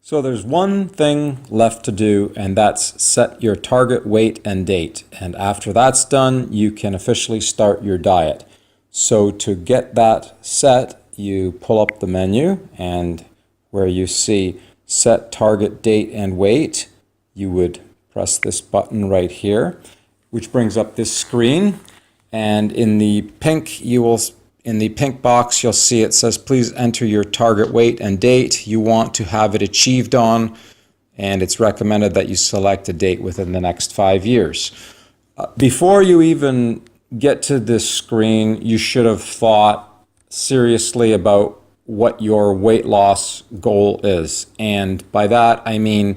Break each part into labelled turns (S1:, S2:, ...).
S1: So there's one thing left to do, and that's set your target weight and date. And after that's done, you can officially start your diet. So to get that set, you pull up the menu, and where you see set target date and weight, you would press this button right here, which brings up this screen. And in the pink box, you'll see it says, please enter your target weight and date you want to have it achieved on, and it's recommended that you select a date within the next 5 years. Before you even get to this screen, you should have thought seriously about what your weight loss goal is. And by that, I mean,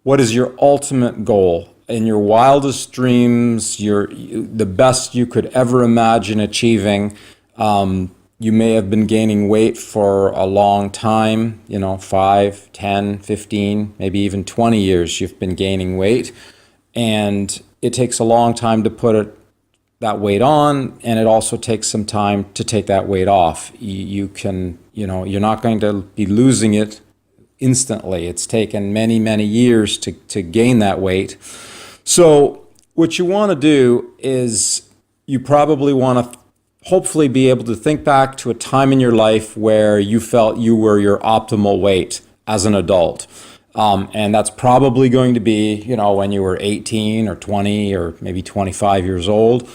S1: what is your ultimate goal? In your wildest dreams, the best you could ever imagine achieving. You may have been gaining weight for a long time, 5, 10, 15, maybe even 20 years you've been gaining weight. And it takes a long time to put that weight on, and it also takes some time to take that weight off. You're not going to be losing it instantly. It's taken many, many years to gain that weight. So what you want to do is you probably want to hopefully be able to think back to a time in your life where you felt you were your optimal weight as an adult. And that's probably going to be, when you were 18 or 20 or maybe 25 years old.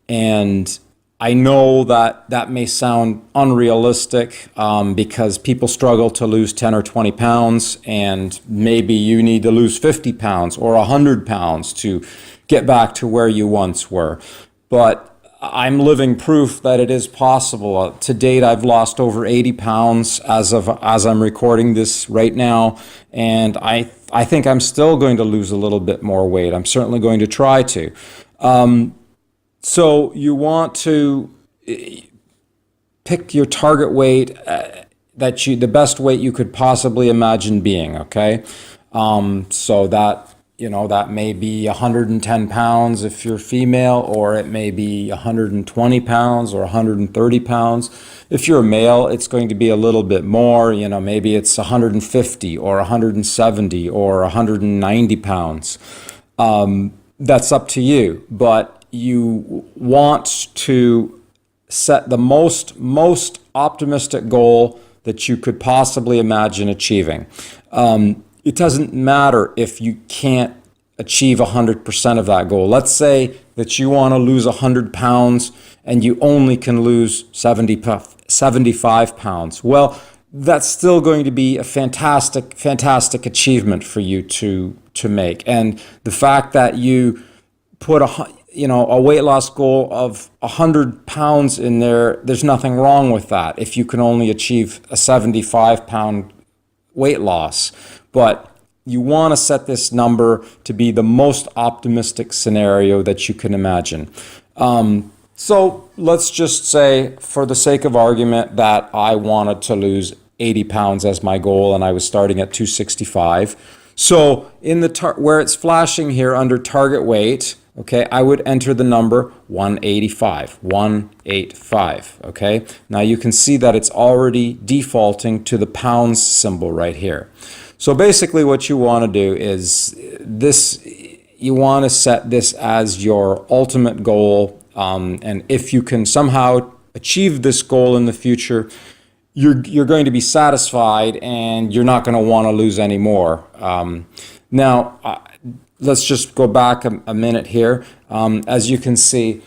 S1: And I know that may sound unrealistic because people struggle to lose 10 or 20 pounds, and maybe you need to lose 50 pounds or 100 pounds to get back to where you once were. But I'm living proof that it is possible. To date, I've lost over 80 pounds as I'm recording this right now, and I think I'm still going to lose a little bit more weight. I'm certainly going to try to. So you want to pick your target weight the best weight you could possibly imagine being, okay? So that may be 110 pounds if you're female, or it may be 120 pounds or 130 pounds. If you're a male, it's going to be a little bit more, maybe it's 150 or 170 or 190 pounds. That's up to you, but you want to set the most optimistic goal that you could possibly imagine achieving. It doesn't matter if you can't achieve 100% of that goal. Let's say that you want to lose 100 pounds and you only can lose 75 pounds. Well, that's still going to be a fantastic achievement for you to make. And the fact that you put a weight loss goal of 100 pounds in there's nothing wrong with that if you can only achieve a 75-pound weight loss. But you want to set this number to be the most optimistic scenario that you can imagine. So let's just say, for the sake of argument, that I wanted to lose 80 pounds as my goal, and I was starting at 265. So in where it's flashing here under target weight, okay, I would enter the number 185, okay? Now you can see that it's already defaulting to the pounds symbol right here. So basically what you want to do is you want to set this as your ultimate goal, and if you can somehow achieve this goal in the future, you're going to be satisfied and you're not going to want to lose any more. Now, let's just go back a minute here. As you can see,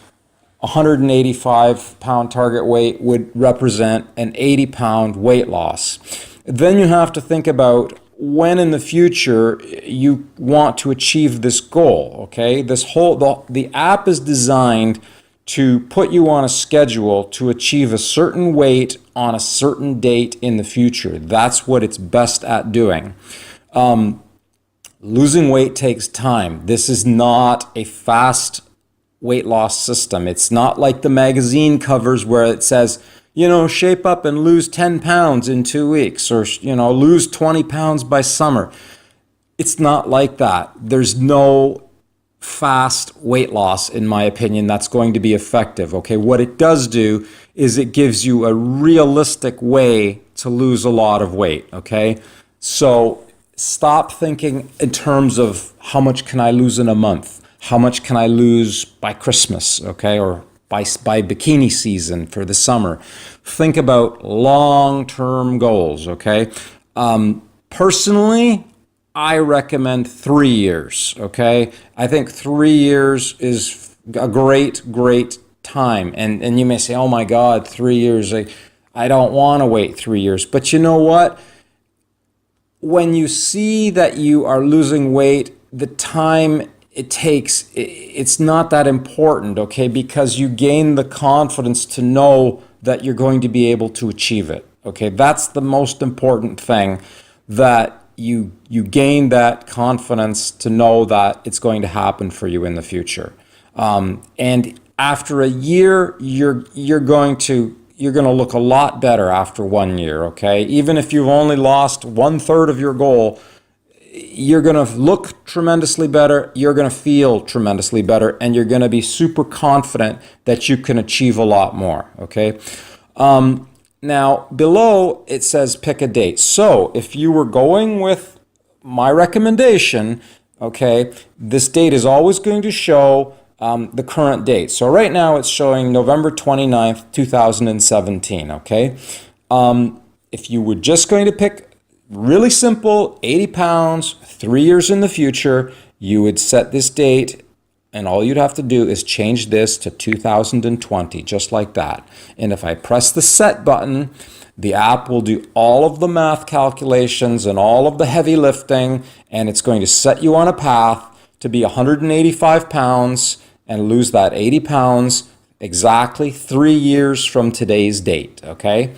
S1: 185-pound target weight would represent an 80-pound weight loss. Then you have to think about when in the future you want to achieve this goal, okay? The app is designed to put you on a schedule to achieve a certain weight on a certain date in the future. That's what it's best at doing. Losing weight takes time. This is not a fast weight loss system. It's not like the magazine covers where it says, shape up and lose 10 pounds in 2 weeks, or, lose 20 pounds by summer. It's not like that. There's no fast weight loss, in my opinion, that's going to be effective. Okay, what it does do is it gives you a realistic way to lose a lot of weight. Okay, so stop thinking in terms of how much can I lose in a month? How much can I lose by Christmas, okay, or by bikini season for the summer? Think about long-term goals, okay? Personally, I recommend 3 years, okay? I think 3 years is a great time. And you may say, oh my God, 3 years, I don't want to wait 3 years. But you know what? When you see that you are losing weight, the time it takes, it's not that important, okay? Because you gain the confidence to know that you're going to be able to achieve it, okay? That's the most important thing, that you gain that confidence to know that it's going to happen for you in the future. And after a year, you're going to look a lot better after 1 year, okay? Even if you've only lost 1/3 of your goal, you're going to look tremendously better, you're going to feel tremendously better, and you're going to be super confident that you can achieve a lot more, okay? Now, below it says pick a date. So if you were going with my recommendation, okay, this date is always going to show the current date. So right now it's showing November 29th, 2017, okay? If you were just going to pick really simple, 80 pounds, 3 years in the future, you would set this date, and all you'd have to do is change this to 2020, just like that. And if I press the set button, the app will do all of the math calculations and all of the heavy lifting, and it's going to set you on a path to be 185 pounds and lose that 80 pounds exactly 3 years from today's date, okay?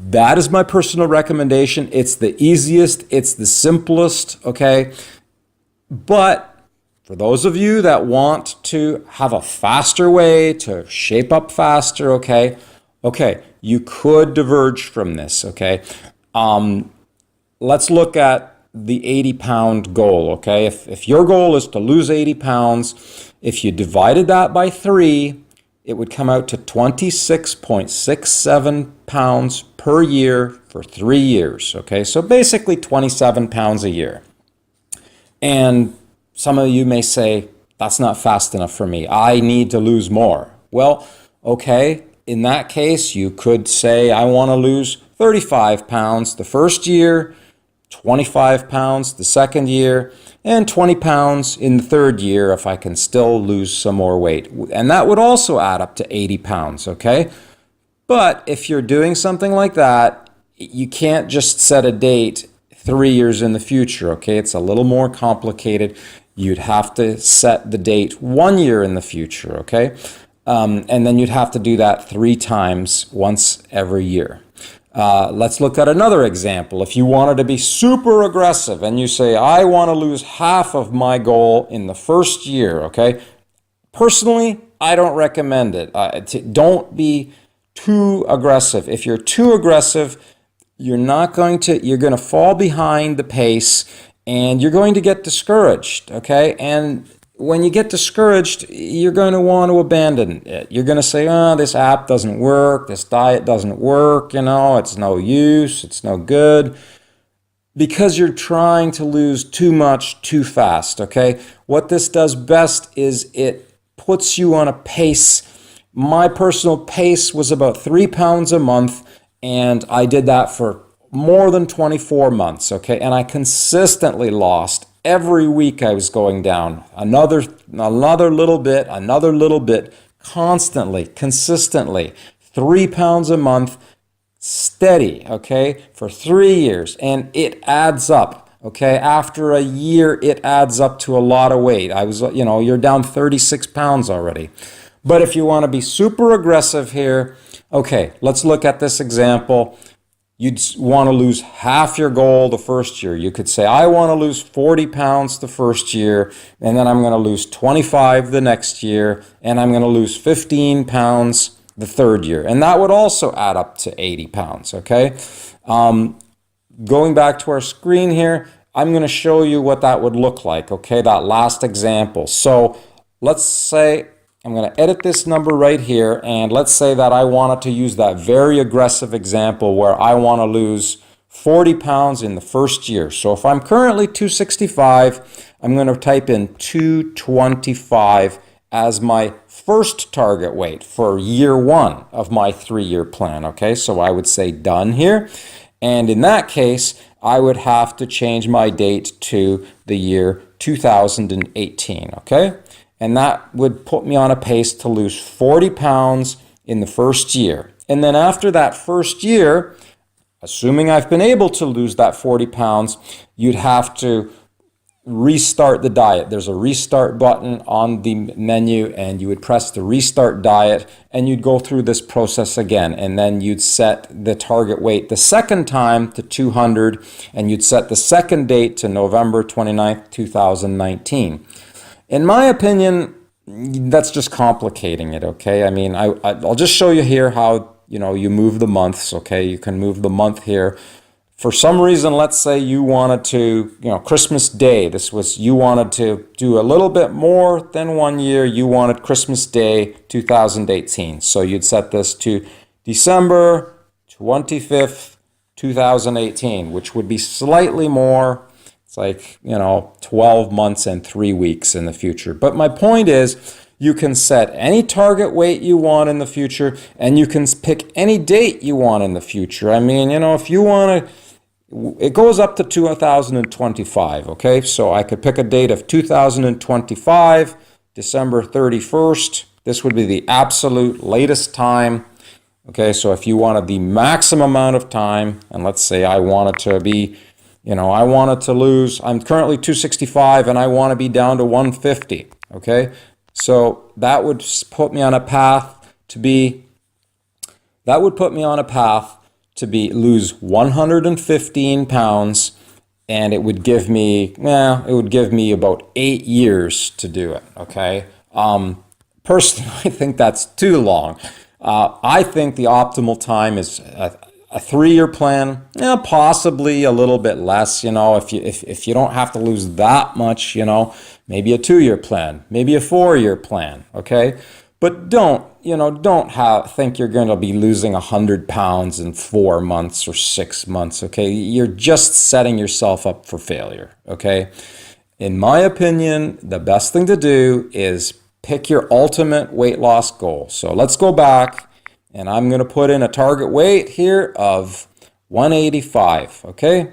S1: That is my personal recommendation. It's the easiest, it's the simplest, okay? But for those of you that want to have a faster way to shape up faster, okay, you could diverge from this, okay? Let's look at the 80-pound goal, okay? If your goal is to lose 80 pounds, if you divided that by 3, it would come out to 26.67 pounds per year for 3 years, okay? So basically 27 pounds a year. And some of you may say, that's not fast enough for me. I need to lose more. Well, okay, in that case, you could say, I want to lose 35 pounds the first year, 25 pounds the second year, and 20 pounds in the third year if I can still lose some more weight. And that would also add up to 80 pounds, okay? But if you're doing something like that, you can't just set a date 3 years in the future, okay? It's a little more complicated. You'd have to set the date 1 year in the future, okay? And then you'd have to do that 3 times, once every year. Let's look at another example. If you wanted to be super aggressive and you say, I want to lose half of my goal in the first year, okay? Personally, I don't recommend it. Don't be too aggressive. If you're too aggressive, you're going to fall behind the pace and you're going to get discouraged, okay? And when you get discouraged, you're going to want to abandon it. You're going to say, oh, this app doesn't work, this diet doesn't work, it's no use, it's no good, because you're trying to lose too much too fast, okay? What this does best is it puts you on a pace. My personal pace was about 3 pounds a month, and I did that for more than 24 months, okay? And I consistently lost. Every week I was going down another little bit, constantly, consistently, 3 pounds a month, steady, okay, for 3 years. And it adds up, okay? After a year, it adds up to a lot of weight. You're down 36 pounds already. But if you want to be super aggressive here, okay, let's look at this example. You'd want to lose half your goal the first year. You could say, I want to lose 40 pounds the first year, and then I'm going to lose 25 the next year, and I'm going to lose 15 pounds the third year. And that would also add up to 80 pounds, okay? Going back to our screen here, I'm going to show you what that would look like, okay? That last example. So let's say I'm going to edit this number right here, and let's say that I wanted to use that very aggressive example where I want to lose 40 pounds in the first year. So if I'm currently 265, I'm going to type in 225 as my first target weight for year one of my 3-year plan. Okay, so I would say done here. And in that case, I would have to change my date to the year 2018. Okay, and that would put me on a pace to lose 40 pounds in the first year. And then after that first year, assuming I've been able to lose that 40 pounds, you'd have to restart the diet. There's a restart button on the menu, and you would press the restart diet, and you'd go through this process again, and then you'd set the target weight the second time to 200, and you'd set the second date to November 29th, 2019. In my opinion, that's just complicating it, okay? I mean, I'll just show you here how you move the months, okay? You can move the month here. For some reason, let's say you wanted to, Christmas Day, you wanted to do a little bit more than 1 year. You wanted Christmas Day 2018. So you'd set this to December 25th, 2018, which would be slightly more. It's like, 12 months and 3 weeks in the future. But my point is, you can set any target weight you want in the future, and you can pick any date you want in the future. I mean, if you want to, it goes up to 2025, okay? So I could pick a date of 2025, December 31st. This would be the absolute latest time, okay? So if you wanted the maximum amount of time, and let's say I wanted to be, I wanted to lose, I'm currently 265, and I want to be down to 150, okay? So that would put me on a path to lose 115 pounds, and it would give me about 8 years to do it, okay? Personally, I think that's too long. I think the optimal time is a 3-year plan, possibly a little bit less, if you don't have to lose that much, maybe a 2-year plan, maybe a 4-year plan, okay? But don't think you're going to be losing 100 pounds in 4 months or 6 months, okay? You're just setting yourself up for failure, okay? In my opinion, the best thing to do is pick your ultimate weight loss goal. So let's go back, and I'm going to put in a target weight here of 185, okay?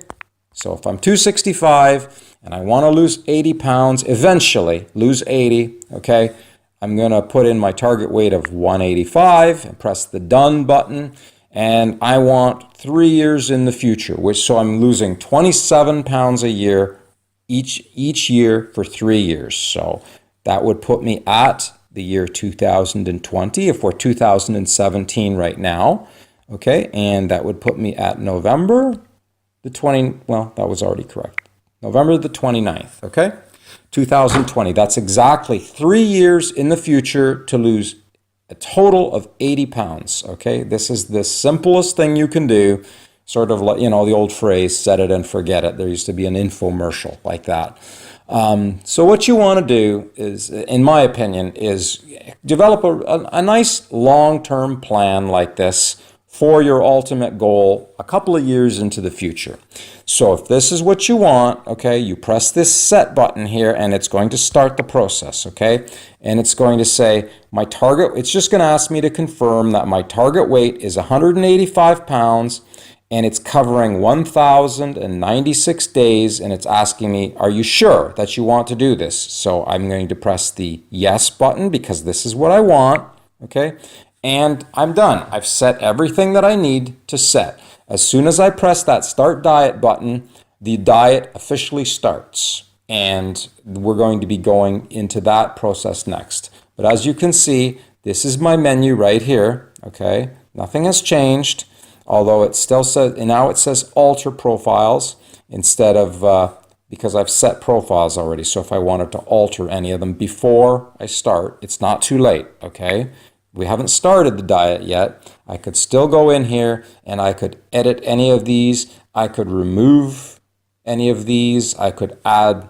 S1: So if I'm 265 and I want to lose 80 pounds, eventually lose 80, okay? I'm going to put in my target weight of 185 and press the done button. And I want 3 years in the future, so I'm losing 27 pounds a year each year for 3 years. So that would put me at the year 2020 if we're 2017 right now. Okay, and that would put me at November the 20, well, that was already correct. November the 29th, okay? 2020. That's exactly 3 years in the future to lose a total of 80 pounds, okay? This is the simplest thing you can do, sort of like, the old phrase, set it and forget it. There used to be an infomercial like that. So what you want to do is, in my opinion, is develop a nice long-term plan like this for your ultimate goal a couple of years into the future. So if this is what you want, okay, you press this set button here and it's going to start the process, okay? And it's going to say my target, it's just going to ask me to confirm that my target weight is 185 pounds and it's covering 1,096 days, and it's asking me, are you sure that you want to do this? So I'm going to press the yes button because this is what I want, okay? And I'm done. I've set everything that I need to set. As soon as I press that start diet button, the diet officially starts. And we're going to be going into that process next. But as you can see, this is my menu right here, okay? Nothing has changed, although it still says, and now it says alter profiles instead of, because I've set profiles already. So if I wanted to alter any of them before I start, it's not too late, okay? We haven't started the diet yet. I could still go in here and I could edit any of these. I could remove any of these. I could add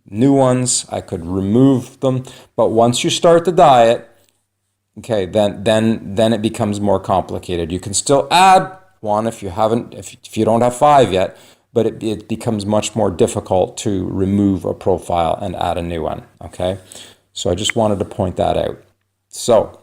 S1: new ones. I could remove them. But once you start the diet, okay, then it becomes more complicated. You can still add one if you haven't, if you don't have 5 yet, but it becomes much more difficult to remove a profile and add a new one, okay? So I just wanted to point that out. So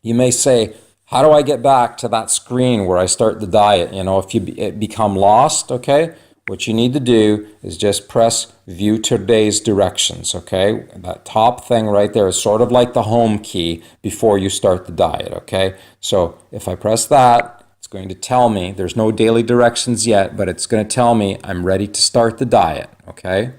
S1: you may say, how do I get back to that screen where I start the diet? You know, if you become lost, okay, what you need to do is just press View Today's Directions, okay? That top thing right there is sort of like the home key before you start the diet, okay? So if I press that, it's going to tell me, there's no daily directions yet, but it's going to tell me I'm ready to start the diet, okay?